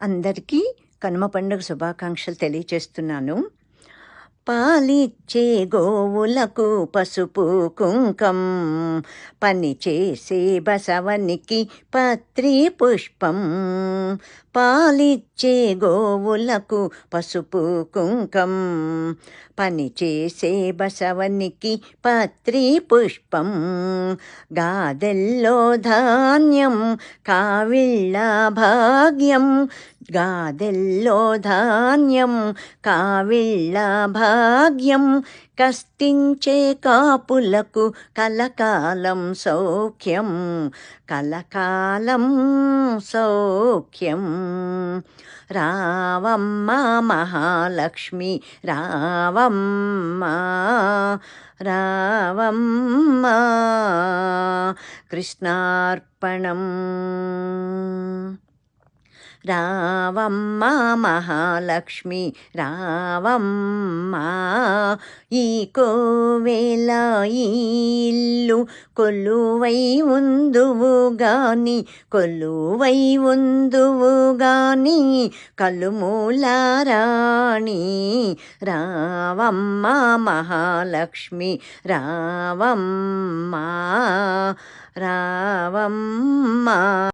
అందరికీ కనుమ పండుగ శుభాకాంక్షలు తెలియచేస్తున్నాను. పాలిచ్చే గోవులకు పసుపు కుంకం, పనిచేసే బసవనికి పత్రి పుష్పం. పాలిచ్చే గోవులకు పసుపు కుంకం, పనిచేసే బసవనికి పత్రి పుష్పం. గాదెల్లో ధాన్యం కావిళ్ళ భాగ్యం, గాదెల్లో ధాన్యం కావిళ్ళ భాగ్యం. కష్టించే కాపులకు కలకాలం సౌఖ్యం, కలకాలం సౌఖ్యం. రావమ్మ మహాలక్ష్మి రావమ్మ, రావమ్మ. కృష్ణార్పణం. రావమ్మ మహాలక్ష్మి రావమ్మ. ఈ కోవెల ఈ ఇల్లు కొలువై ఉందువు గాని, కొలువై ఉందువు గాని కలుమూల రాణి. రావమ్మ మహాలక్ష్మి రావమ్మ, రావమ్మ.